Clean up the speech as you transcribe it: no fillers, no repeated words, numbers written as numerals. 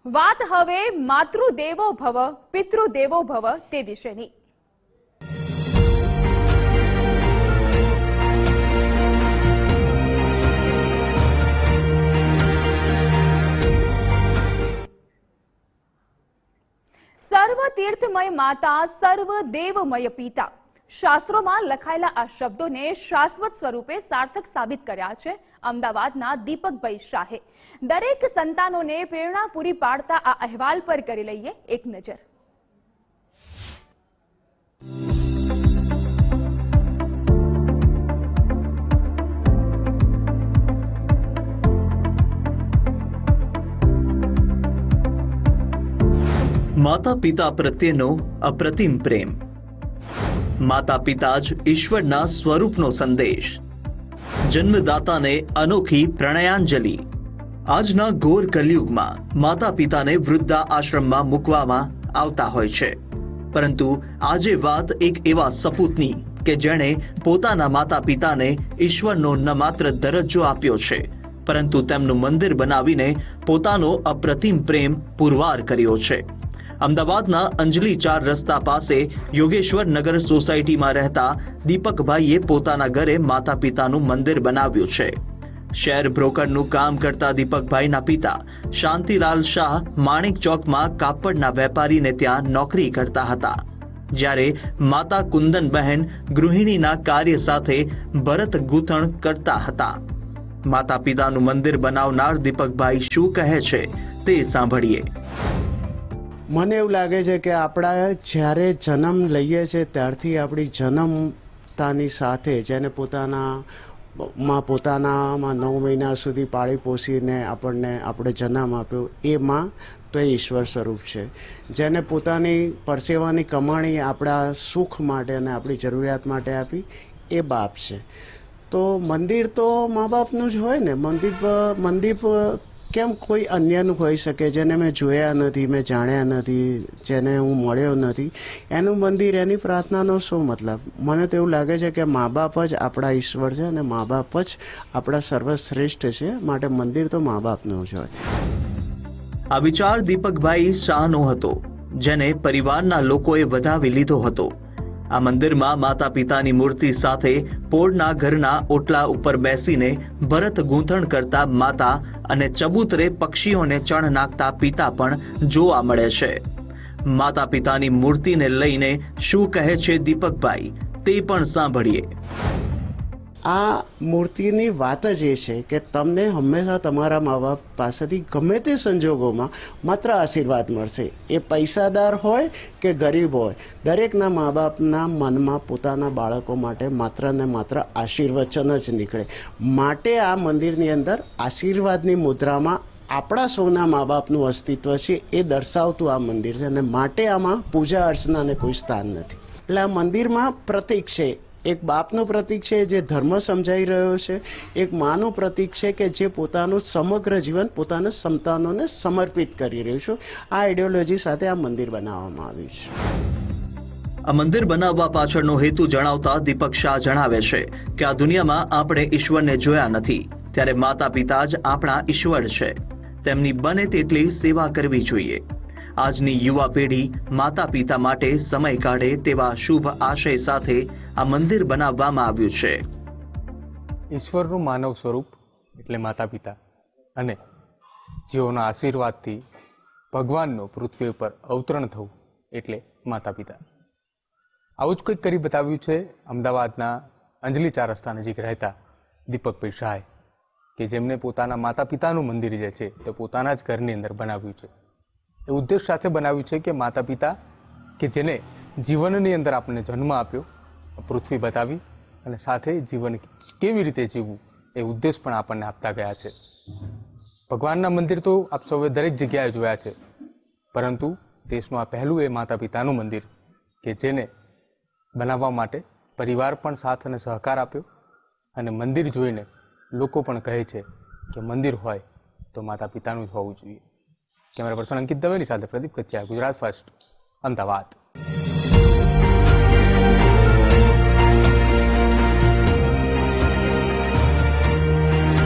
વાત હવે માતૃદેવો ભવ પિતૃદેવો ભવ તે વિશેની। સર્વ તીર્થમય માતા, સર્વ દેવમય પિતા, શાસ્ત્રોમાં લખાયેલા આ શબ્દોને શાશ્વત સ્વરૂપે સાર્થક સાબિત કર્યા છે અમદાવાદના દીપકભાઈ શાહે। દરેક સંતાનોને પ્રેરણા પૂરી પાડતા આ અહેવાલ પર કરી લઈએ એક નજર। માતા પિતા પ્રત્યેનો અપ્રતિમ પ્રેમ, માતા પિતા જ ઈશ્વરના સ્વરૂપનો સંદેશ, જન્મદાતાને અનોખી પ્રણયાંજલિ। આજના ઘોર કલયુગમાં માતા પિતાને વૃદ્ધા આશ્રમમાં મૂકવામાં આવતા હોય છે, પરંતુ આજે વાત એક એવા સપૂતની કે જેણે પોતાના માતા પિતાને ઈશ્વરનો ન માત્ર દરજ્જો આપ્યો છે, પરંતુ તેમનું મંદિર બનાવીને પોતાનો અપ્રતિમ પ્રેમ પુરવાર કર્યો છે। અમદાવાદના અંજલી 4 રસ્તા પાસે યોગેશ્વર નગર સોસાયટીમાં રહેતા દીપકભાઈએ પોતાના ઘરે માતા પિતાનું મંદિર બનાવ્યું છે। શેર બ્રોકરનું કામ કરતા દીપકભાઈના પિતા શાંતિલાલ શાહ માણેક ચોકમાં કાપડના વેપારીને ત્યાં નોકરી કરતા હતા, જ્યારે માતા કુંદનબહેન ગૃહિણીના કાર્ય સાથે ભરત ગૂંથણ કરતા હતા। માતા પિતાનું મંદિર બનાવનાર દીપકભાઈ શું કહે છે તે સાંભળીએ। મને એવું લાગે છે કે આપણા જ્યારે જન્મ લઈએ છીએ ત્યારથી આપણી જન્મતાની સાથે જેને પોતાનામાં 9 મહિના સુધી પાળી પોષીને આપણે જન્મ આપ્યો એ માં તો એ ઈશ્વર સ્વરૂપ છે, જેને પોતાની પરસેવાની કમાણી આપણા સુખ માટે અને આપણી જરૂરિયાત માટે આપી એ બાપ છે। તો મંદિર તો મા બાપનું જ હોય ને। મંદિર કેમ કોઈ અન્યનું હોઈ શકે જેને મેં જોયા નથી, મેં જાણ્યા નથી, જેને હું મળ્યો નથી, એનું મંદિર, એની પ્રાર્થનાનો શું મતલબ? મને તો એવું લાગે છે કે મા બાપ જ આપણા ઈશ્વર છે અને મા બાપ જ આપણા સર્વશ્રેષ્ઠ છે, માટે મંદિર તો મા બાપનું જ હોય। આ વિચાર દીપકભાઈ શાહનો હતો, જેને પરિવારના લોકોએ વધાવી લીધો હતો। આ મંદિરમાં માતા પિતાની મૂર્તિ સાથે પોળના ઘરના ઓટલા ઉપર બેસીને ભરત ગૂંથણ કરતા માતા અને ચબૂતરે પક્ષીઓને ચણ નાખતા પિતા પણ જોવા મળે છે। માતા પિતાની મૂર્તિને લઈને શું કહે છે દીપકભાઈ તે પણ સાંભળીએ। આ મૂર્તિની વાત જ એ છે કે તમને હંમેશા તમારા મા બાપ પાસેથી ગમે તે સંજોગોમાં માત્ર આશીર્વાદ મળશે। એ પૈસાદાર હોય કે ગરીબ હોય, દરેકના મા બાપના મનમાં પોતાના બાળકો માટે માત્ર ને માત્ર આશીર્વચન જ નીકળે। માટે આ મંદિરની અંદર આશીર્વાદની મુદ્રામાં આપણા સૌના મા બાપનું અસ્તિત્વ છે એ દર્શાવતું આ મંદિર છે, અને માટે આમાં પૂજા અર્ચનાને કોઈ સ્થાન નથી। એટલે આ મંદિરમાં પ્રતીક છે, એક બાપનું પ્રતીક છે જે ધર્મ સમજાઈ રહ્યો છે, એક માનું પ્રતીક છે કે જે પોતાનું સમગ્ર જીવન પોતાના સંતાનોને સમર્પિત કરી રહ્યું છે। આ આઈડિયોલોજી સાથે આ મંદિર બનાવવામાં આવ્યું છે। આ મંદિર બનાવવા પાછળનો હેતુ જણાવતા દીપક શાહ જણાવે છે કે આ દુનિયામાં આપણે ઈશ્વરને જોયા નથી, ત્યારે માતા પિતા જ આપણા ઈશ્વર છે, તેમની બને તેટલી સેવા કરવી જોઈએ। આજની યુવા પેઢી માતા પિતા માટે સમય કાઢે તેવા શુભ આશય સાથે આ મંદિર બનાવવામાં આવ્યું છે। ઈશ્વરનું માનવ સ્વરૂપ એટલે માતા પિતા, અને જેઓના આશીર્વાદથી ભગવાનનો પૃથ્વી પર અવતરણ થવું એટલે માતા પિતા। આવું જ કંઈક કરી બતાવ્યું છે અમદાવાદના અંજલી 4 રસ્તા નજીક રહેતા દીપકભાઈ શાહે, કે જેમને પોતાના માતા પિતાનું મંદિર જે છે તે પોતાના જ ઘરની અંદર બનાવ્યું છે। એ ઉદ્દેશ સાથે બનાવ્યું છે કે માતા પિતા કે જેને જીવનની અંદર આપણને જન્મ આપ્યો, પૃથ્વી બતાવી, અને સાથે જીવન કેવી રીતે જીવવું એ ઉદ્દેશ પણ આપણને આપતા ગયા છે। ભગવાનના મંદિર તો આપ સૌએ દરેક જગ્યાએ જોયા છે, પરંતુ દેશનું આ પહેલું એ માતા પિતાનું મંદિર કે જેને બનાવવા માટે પરિવાર પણ સાથ અને સહકાર આપ્યો, અને મંદિર જોઈને લોકો પણ કહે છે કે મંદિર હોય તો માતા પિતાનું જ હોવું જોઈએ। કેમેરા પર્સન અંકિત દવેની સાથે પ્રદીપ કચ્યા, ગુજરાત ફર્સ્ટ, અમદાવાદ।